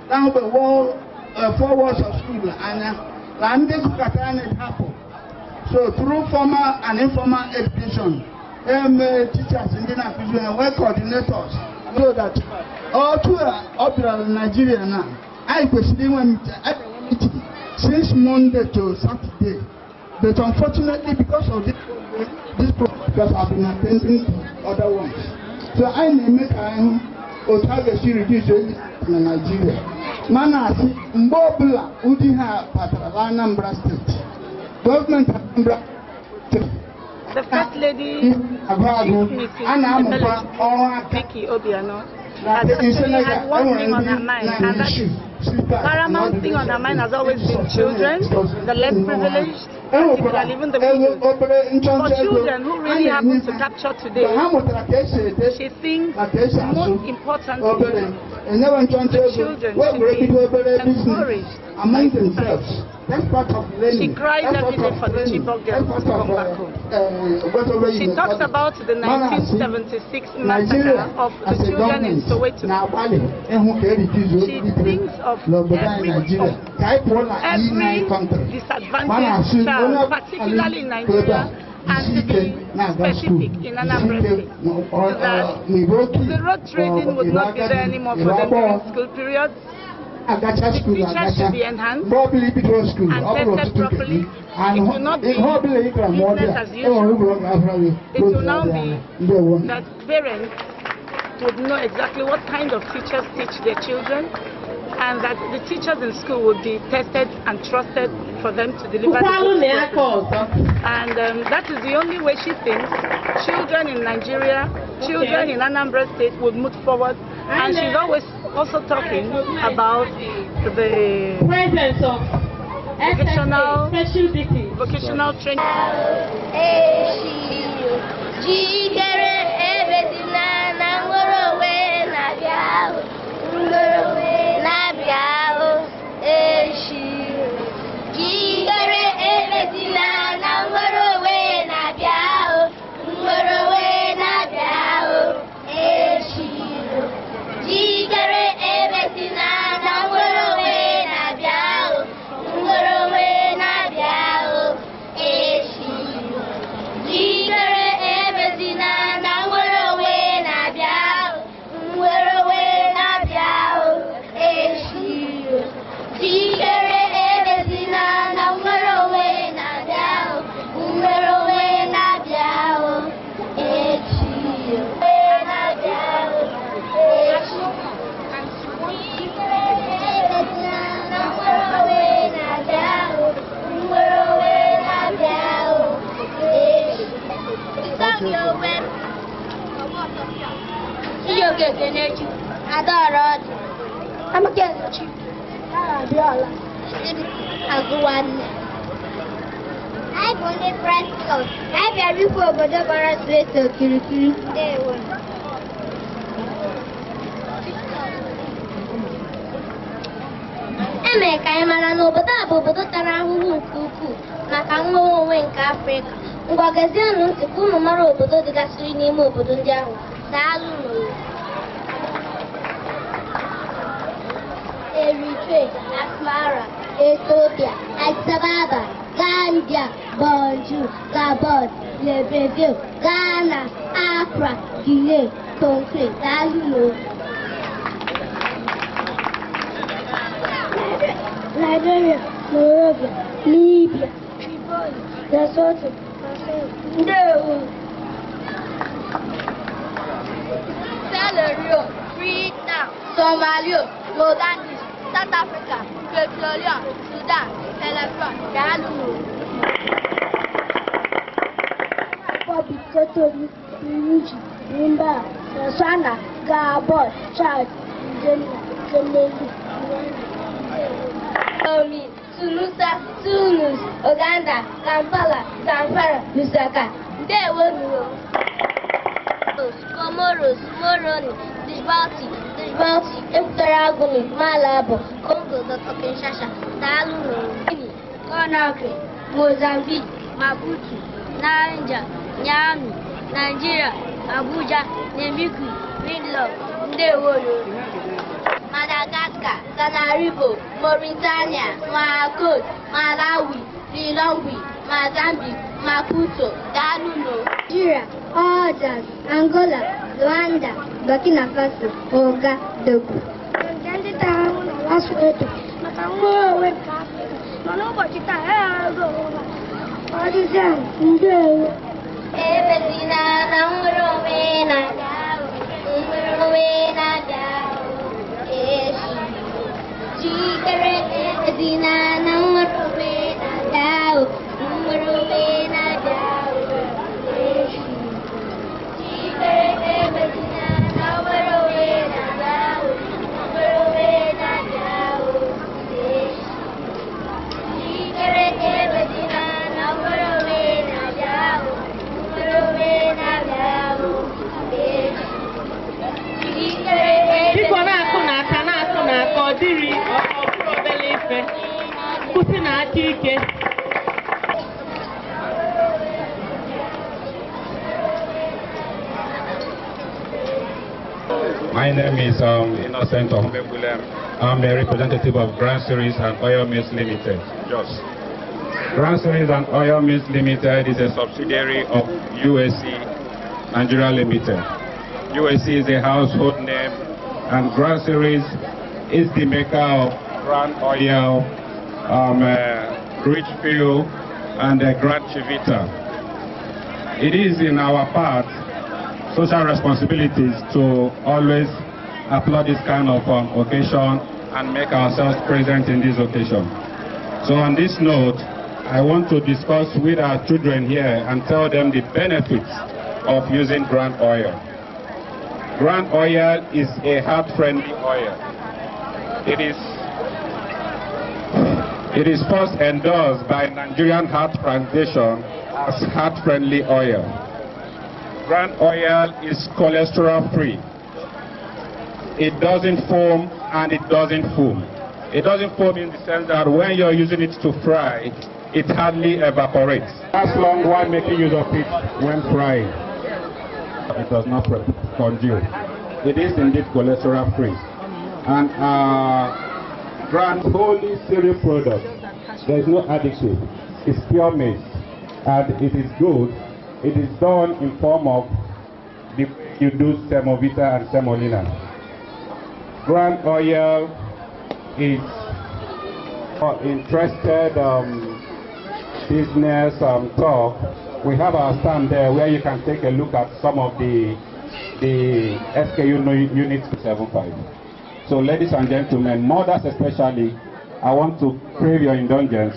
now the wall 4 walls of school and this happen. So through formal and informal education, teachers in the and work coordinators, so that all to Nigeria now, I personally went since Monday to Saturday, but unfortunately because of this problem, because I've been attending other ones, so I may make target reduce in Nigeria. Manasi Mbobla Udiha Patra Anambra State. Government Anambra State. The First Lady Vicky Obiano has actually had one thing on her mind, and that paramount thing on her mind has always been children, the less privileged, particularly even the widows. For children who really happen to capture today, she thinks most importantly, the children should be encouraged among themselves. She cries every day for the Chibok girls to come back home. She talks about the 1976 massacre of the children in Soweto. She thinks of every disadvantaged child, particularly in Nigeria, and to be specific in Anambra State, that the road trading would not be there anymore for them during school periods. The teachers should be enhanced and tested properly. It will not be business as usual. It will now be that parents would know exactly what kind of teachers teach their children, and that the teachers in school would be tested and trusted for them to deliver the course. And that is the only way she thinks children in Nigeria, children in Anambra State would move forward. And she's always also talking about the presence of vocational training. I'm against you. I'm only practical. I'm very poor, but the barrels later. America, I'm an over but around cuckoo. Macango wink Africa. Wagazan to Kumaro, but the gasoline move, but on down. Eritrea, Asmara, Ethiopia, Addis Ababa, Gambia, Banjul, Gabon, Libreville, Ghana, Accra, Guinea, Conakry, Liberia, Morovia, Libya, Tripoli, Lesotho, Sierra Freetown, Somalia, Mozambique, South Africa, Petroleum, Sudan, Telephone, Yalu. Bobby Kotori, Uruji, Rimba, Botswana, Gabon, Chad, Sunusa, Sunus, Uganda, Kampala, Zamfara, Lusaka. There was Comoros, Moroni, Djibouti, Equatorial Guinea, Malabo, Congo, Kinshasa, Daluno, Conakry, Mozambique, Maputo, Niger, Niamey, Nigeria, Abuja, Nemiku, Midlove, Ndewoyo. Madagascar, Tanarivo, Mauritania, Marrakech, Malawi, Lilongwe, Mozambique, Maputo, Daluno, Nigeria, Ojas, Angola, Rwanda, Burkina Faso, Oga, Dogo. My name is Innocent Ohumebulem. I'm a representative of Grand Series and Oil Mills Limited. Grand Series and Oil Mills Limited is a subsidiary of USC Nigeria Limited. USC is a household name, and Grand Series is the maker of Grand Oil, Richfield, and Grand Chivita. It is in our part social responsibilities to always applaud this kind of occasion and make ourselves present in this occasion. So on this note, I want to discuss with our children here and tell them the benefits of using Grand Oil. Grand Oil is a heart-friendly oil. It is first endorsed by Nigerian Heart Foundation as heart-friendly oil. Grand Oil is cholesterol-free. It doesn't foam and it doesn't foam. It doesn't foam in the sense that when you're using it to fry, it hardly evaporates. That's long while making use of it when frying. It does not congeal. It is indeed cholesterol-free. And Grand wholly cereal product. There is no additive. It's pure maize, and it is good. It is done in form of the you do semovita and semolina. Grand Oil is for interested business talk. We have our stand there where you can take a look at some of the SKU units 75. So ladies and gentlemen, mothers especially, I want to crave your indulgence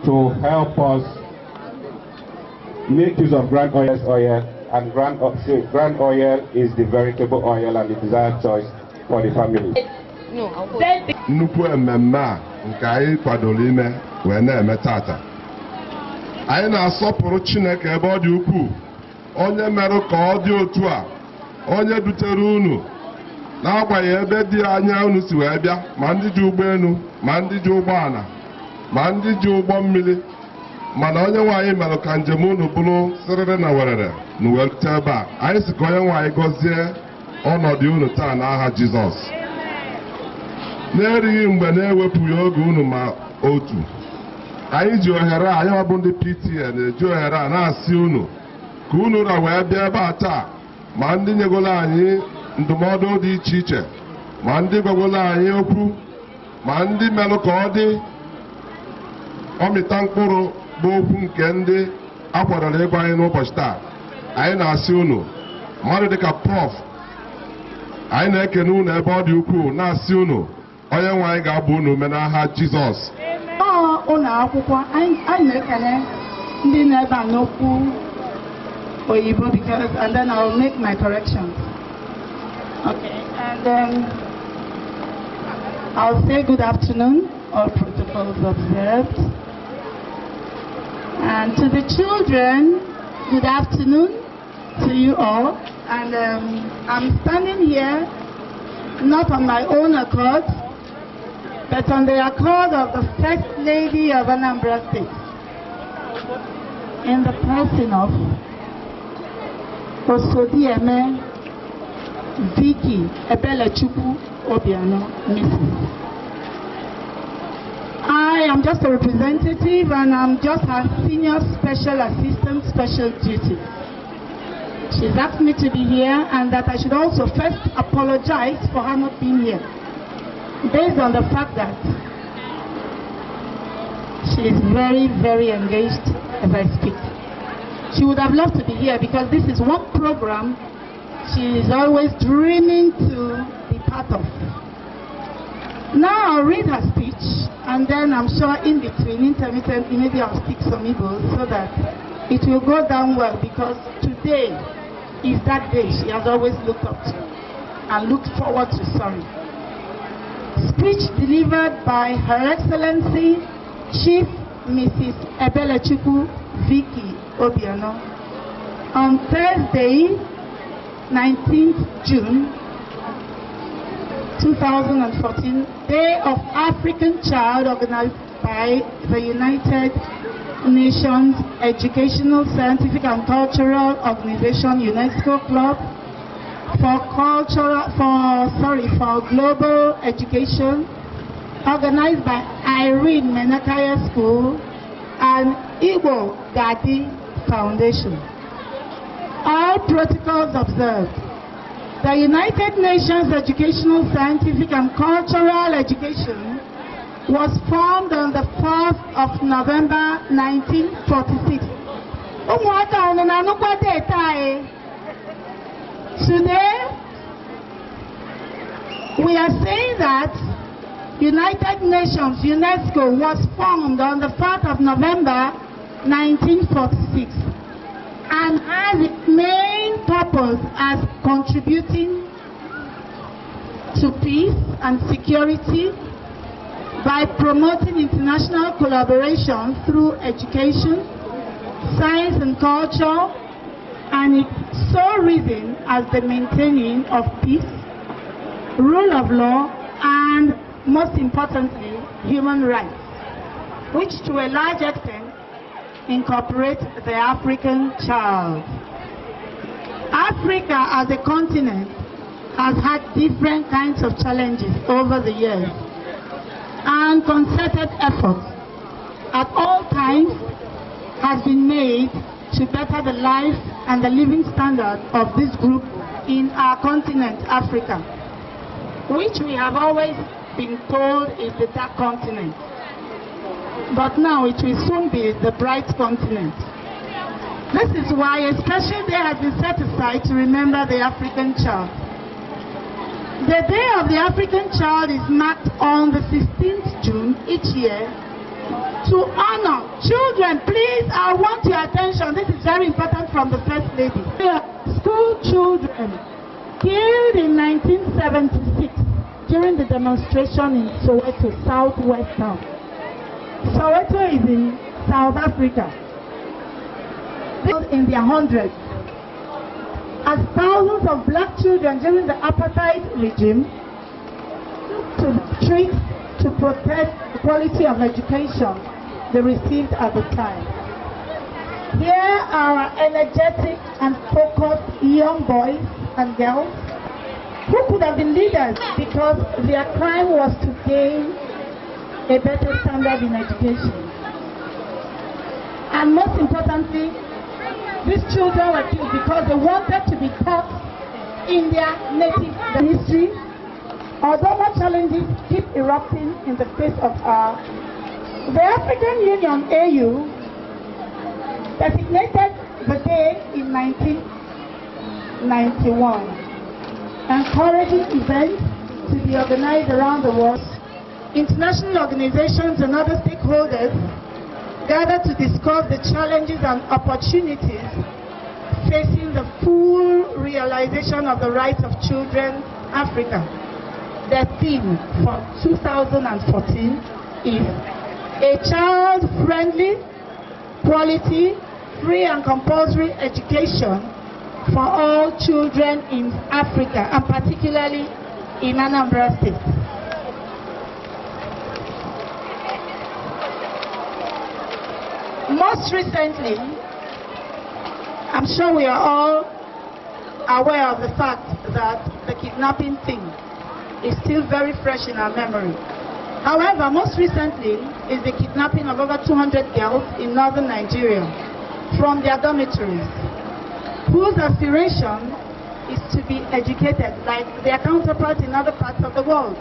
to help us make use of Grand Oil's oil, and Grand Oil is the veritable oil and the desired choice for the family. Nnukwu mmemme a nke anyị kwadoro ime wee na-eme tata. Anyị na-asọpụrụ Chineke ebe ọ dị ukwuu, onye mere ka ọ dị otu a, onye dutere unu n'agbanyeghị ebe dị anya unu si wee bịa, ma ndị ji ụgbọelu, ma ndị ji ụgbọala, ma ndị ji ụgbọ mmiri, mana onye nwaanyị mere ka njem unu bụrụ sịrịrị na werere na wee rute ebe a. Anyị si ka onye nwaanyị gọzie ọnọdụ unu taa n'aha Jizọs. N'erighị mgbe na-ewepụghị oge unu ma otu, anyị ji ohere a, anyị bụ ndị PTA na-eji ohere a na-asị unu ka unu ra wee bịa ebe a taa, ma ndị nyegolo anyị ndụmọdụ dị iche iche, ma ndị gwagolo anyị okwu, ma ndị melụ ka ọ dị ọmịta mkpụrụ bụ okwu nke ndị akwadoro ịgwa anyị n'ụbọchị taa. Anyị na-asị unu mmadụ dịka Prof, anyị na-ekene unu ebe ọ dị ukwuu, na-asị unu onye nwe anyị ga-abụ unu ume n'aha Jizọs. Ụlọ akwụkwọ anyị na-ekele ndị na-ebe a n'okwu oyibo, because and then I'll make my corrections. Okay, and then I'll say good afternoon, all protocols observed. And to the children, good afternoon to you all. And I'm standing here not on my own accord, but on the accord of the First Lady of Anambra State, in the person of Osodieme Vicky Ebelechukwu Obiano, Mrs. I am just a representative and I'm just her senior special assistant, special duty. She's asked me to be here and that I should also first apologize for her not being here, based on the fact that she is very, very engaged as I speak. She would have loved to be here because this is one program she is always dreaming to be part of. Now I'll read her speech and then I'm sure in between, intermittently, maybe I'll speak some Igbo so that it will go down well, because today is that day she has always looked up to and looked forward to, Speech delivered by Her Excellency Chief Mrs. Ebelechukwu Vicky Obiano on Thursday, 19th June 2014, Day of African Child, organized by the United Nations Educational, Scientific and Cultural Organization UNESCO Club for Global Education, organized by Irene Menakaya School and Igbo Gadi Foundation. All protocols observed. The United Nations Educational, Scientific and Cultural Education was formed on the 4th of November 1946. Today, we are saying that United Nations, UNESCO, was formed on the 4th of November 1946 and has its main purpose as contributing to peace and security by promoting international collaboration through education, science and culture, and its sole reason as the maintaining of peace, rule of law, and most importantly, human rights, which to a large extent incorporate the African child. Africa as a continent has had different kinds of challenges over the years, and concerted efforts at all times has been made to better the life and the living standard of this group in our continent, Africa, which we have always been told is the dark continent. But now it will soon be the bright continent. This is why a special day has been set aside to remember the African child. The Day of the African Child is marked on the 16th June each year to honor children. Please, I want your attention. This is very important from the First Lady. School children killed in 1976 during the demonstration in Soweto, Southwest Town. Soweto is in South Africa. In their hundreds, as thousands of black children during the apartheid regime took to the streets to protest the quality of education they received at the time. Here are energetic and focused young boys and girls who could have been leaders because their crime was to gain a better standard in education. And most importantly, these children were killed because they wanted to be taught in their native history. Although more challenges keep erupting in the face of the African Union AU designated the day in 1991, encouraging events to be organized around the world. International organizations and other stakeholders gather to discuss the challenges and opportunities facing the full realization of the rights of children, Africa. The theme for 2014 is a child-friendly, quality, free and compulsory education for all children in Africa, and particularly in Anambra State. Most recently, I'm sure we are all aware of the fact that the kidnapping thing is still very fresh in our memory. However, most recently is the kidnapping of over 200 girls in northern Nigeria from their dormitories, whose aspiration is to be educated like their counterparts in other parts of the world.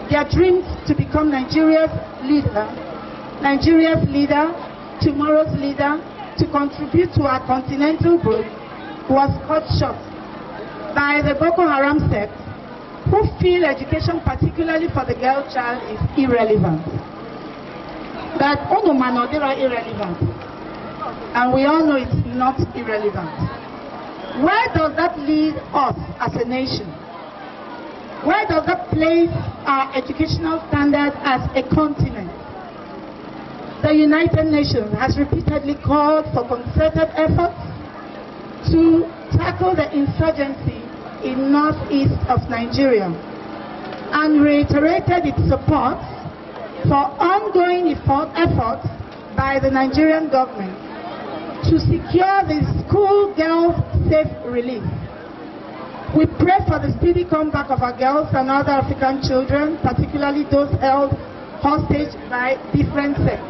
Their dreams to become Nigeria's leader, tomorrow's leader, to contribute to our continental growth, was cut short by the Boko Haram sect, who feel education, particularly for the girl child, is irrelevant. But Onumanodera irrelevant. And we all know it's not irrelevant. Where does that lead us as a nation? Where does that place our educational standards as a continent? The United Nations has repeatedly called for concerted efforts to tackle the insurgency in northeast of Nigeria and reiterated its support for ongoing efforts by the Nigerian government to secure the school girls' safe release. We pray for the speedy comeback of our girls and other African children, particularly those held hostage by different sects.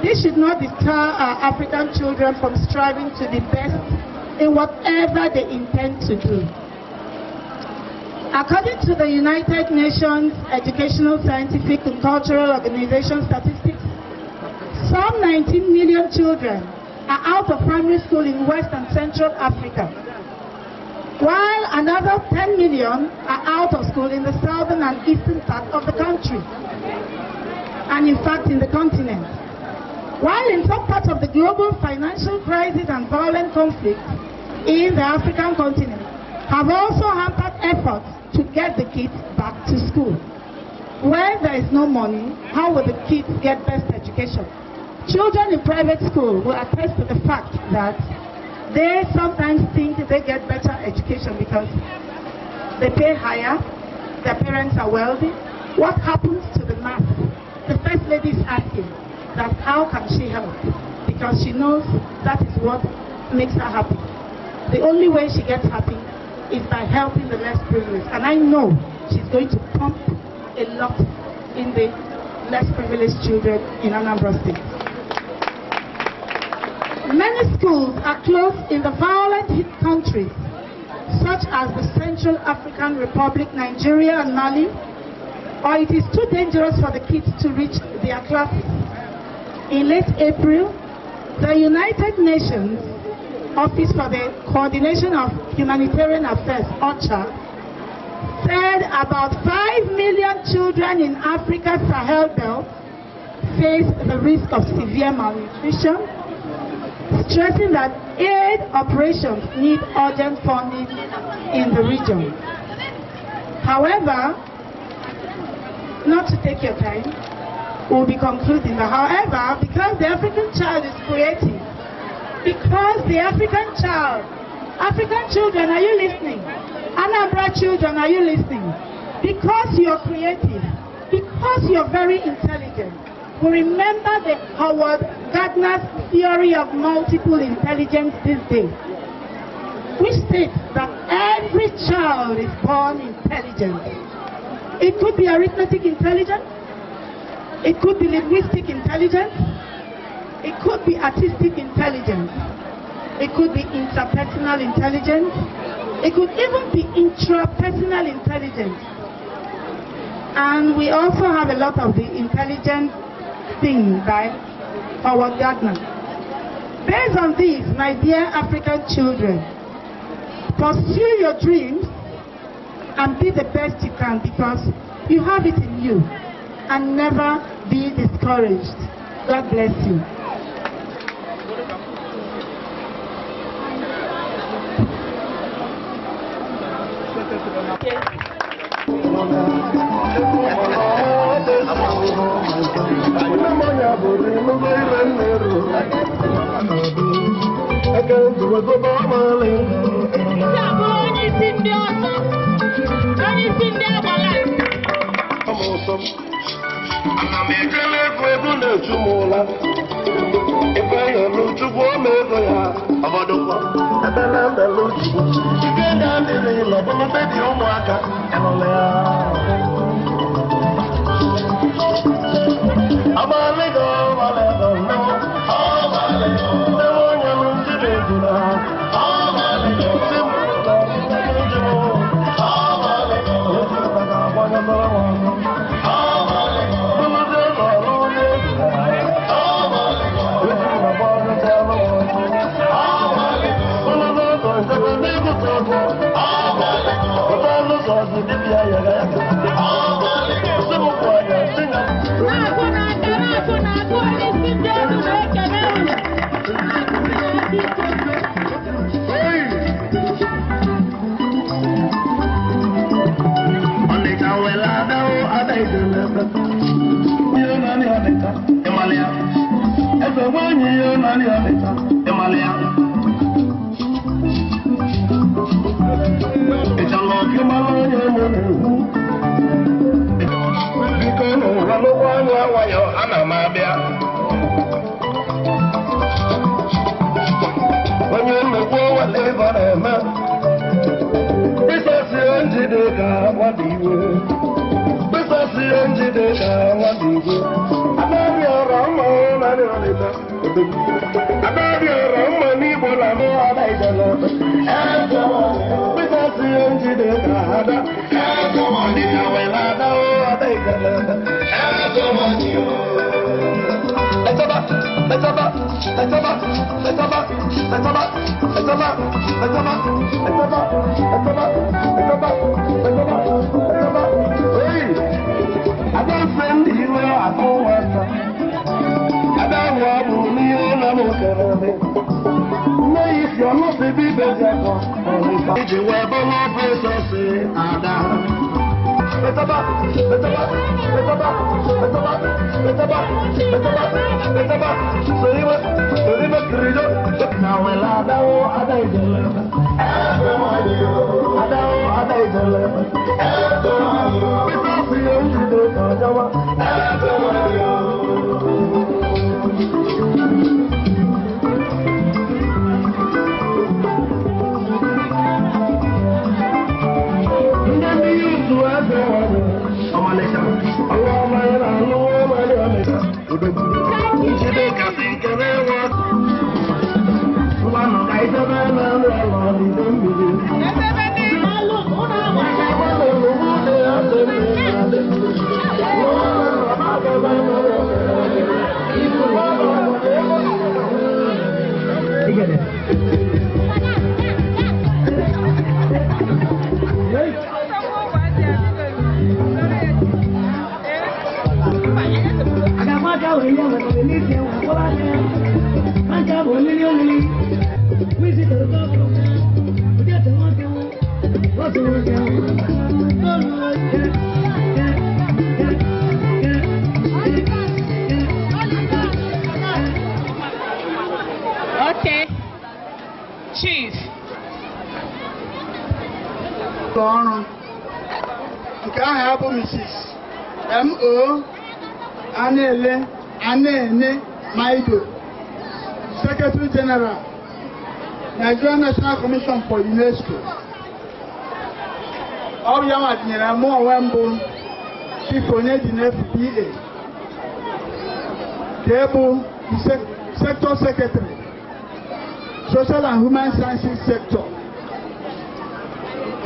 This should not deter our African children from striving to be best in whatever they intend to do. According to the United Nations Educational, Scientific and Cultural Organization statistics, some 19 million children are out of primary school in West and Central Africa, while another 10 million are out of school in the southern and eastern part of the country, and in fact in the continent. While in some parts of the global financial crisis and violent conflict in the African continent have also hampered efforts to get the kids back to school. Where there is no money, how will the kids get best education? Children in private school will attest to the fact that they sometimes think they get better education because they pay higher, their parents are wealthy. What happens to the math? The First Lady is asking that how can she help? Because she knows that is what makes her happy. The only way she gets happy is by helping the less privileged. And I know she's going to pump a lot in the less privileged children in Anambra State. Many schools are closed in the violent hit countries, such as the Central African Republic, Nigeria, and Mali, or it is too dangerous for the kids to reach their classes. In late April, the United Nations Office for the Coordination of Humanitarian Affairs, OCHA, said about 5 million children in Africa's Sahel Belt face the risk of severe malnutrition, stressing that aid operations need urgent funding in the region. However, not to take your time, we'll be concluding that, however, because the African child is creative, because the African children, are you listening? Anambra children, are you listening? Because you're creative, because you're very intelligent, we remember the Howard Gardner's theory of multiple intelligence this day, which states that every child is born intelligent. It could be arithmetic intelligence, it could be linguistic intelligence, it could be artistic intelligence, it could be interpersonal intelligence, it could even be intrapersonal intelligence. And we also have a lot of the intelligence thing by Howard Gardner. Based on this, my dear African children, pursue your dreams and be the best you can, because you have it in you, and never be discouraged. God bless you. I'm Okay, Chief. Nke ahụ bụ Mrs. M.O. Anene Maido, Secretary General, Nigerian National Commission for UNESCO. Ọ ya matinyere mụ onwe mbụ Chief onye dị n'FPA, ka bụ Sector Secretary, Social and Human Sciences Sector,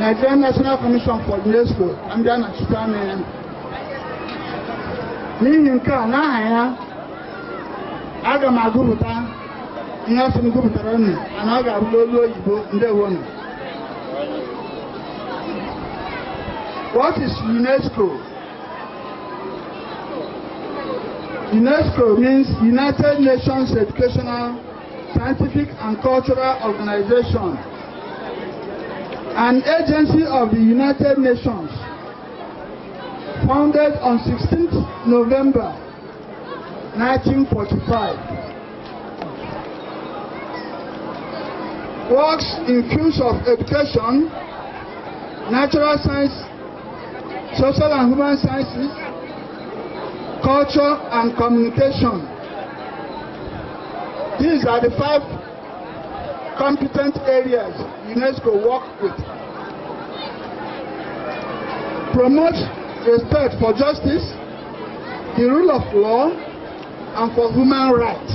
Nigerian National Commission for UNESCO, Ambia na Chitane. N'ihi nke a n'aha ya, aga m agụpụta ihe asị m gụpụtara unu, ana ọ ga-abụ olu oyibo ndewonu. What is UNESCO? UNESCO means United Nations Educational, Scientific and Cultural Organization, an agency of the United Nations, founded on 16th November 1945. Works in fields of education, natural science, social and human sciences, culture and communication. These are the 5 competent areas UNESCO work with. Promote respect for justice, the rule of law, and for human rights.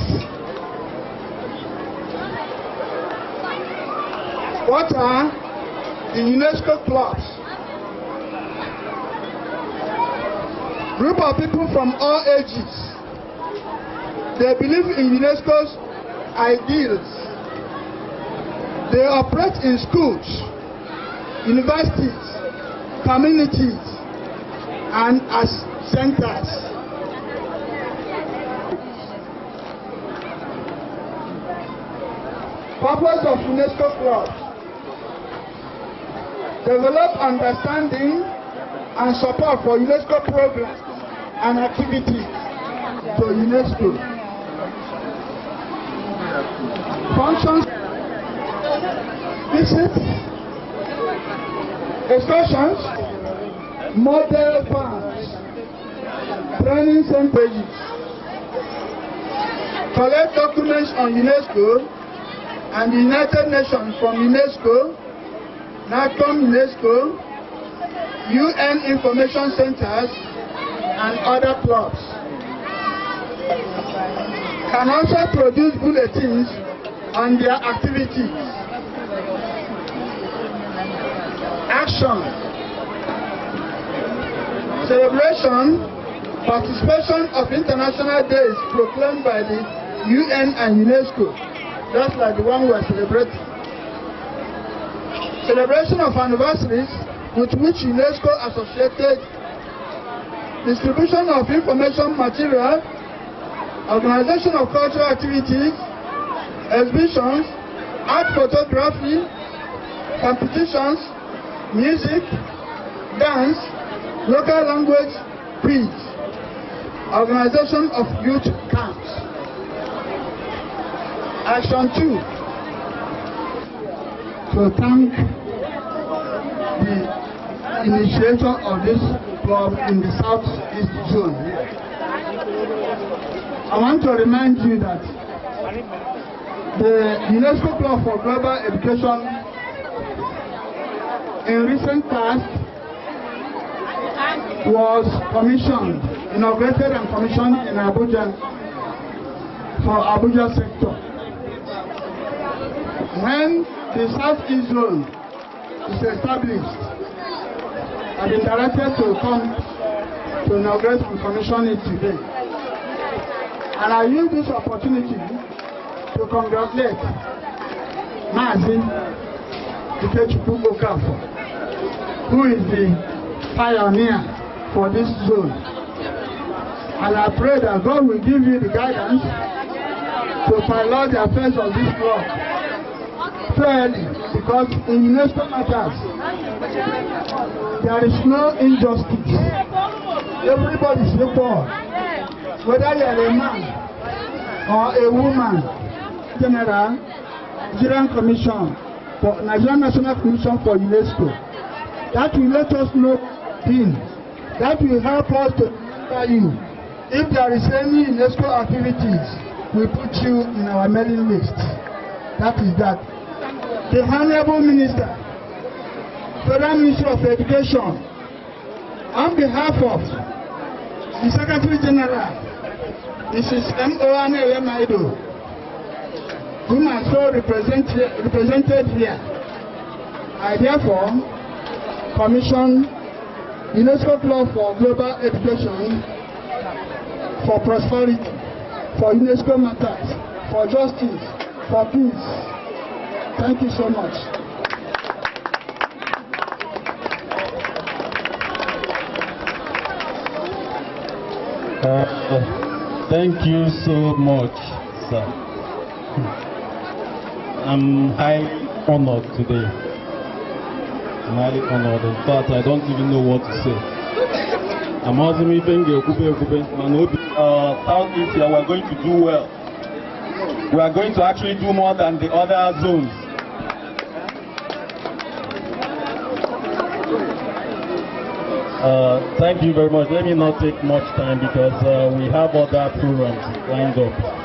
What are the UNESCO clubs? Group of people from all ages. They believe in UNESCO's ideals. They operate in schools, universities, communities, and as centers. Purpose of UNESCO clubs: develop understanding and support for UNESCO programs and activities to UNESCO. Functions: visits, excursions, model farms, training centers, collect documents on UNESCO and the United Nations from UNESCO, NACOM UNESCO, UN information centers, and other clubs. Can also produce bulletins on their activities. Action: celebration, participation of international days proclaimed by the UN and UNESCO, just like the one we are celebrating. Celebration of anniversaries with which UNESCO associated. Distribution of information material, organization of cultural activities, exhibitions, art photography, competitions, music, dance, local language, quiz, organization of youth camps. Action 2. To thank the initiator of this club in the Southeast Zone. I want to remind you that the UNESCO Club for Global Education in recent past was commissioned, inaugurated and commissioned in Abuja for Abuja sector. When the Southeast Zone is established, I've been directed to come to inaugurate and commission it today. And I use this opportunity to congratulate Mazin Ikechukwu Okafo, who is the pioneer for this zone. And I pray that God will give you the guidance to pilot the affairs of this club fairly, because in UNESCO matters, there is no injustice. Everybody is equal. Whether you are a man or a woman. General Nigerian Commission for Nigerian National Commission for UNESCO. That will let us know things. That will help us to remember you. If there is any UNESCO activities, we put you in our mailing list. That is that. The Honorable Minister, Federal Minister of Education, on behalf of the Secretary General, Mrs. M.O.N.A. Maido, whom I saw represented here, I therefore commission UNESCO Club for Global Education for prosperity, for UNESCO matters, for justice, for peace. Thank you so much. Thank you so much, sir. I'm highly honored today. I'm highly honored. In fact, I don't even know what to say. I'm also meeting Southeast here. We're going to do well. We are going to actually do more than the other zones. Thank you very much. Let me not take much time because we have other programs lined up.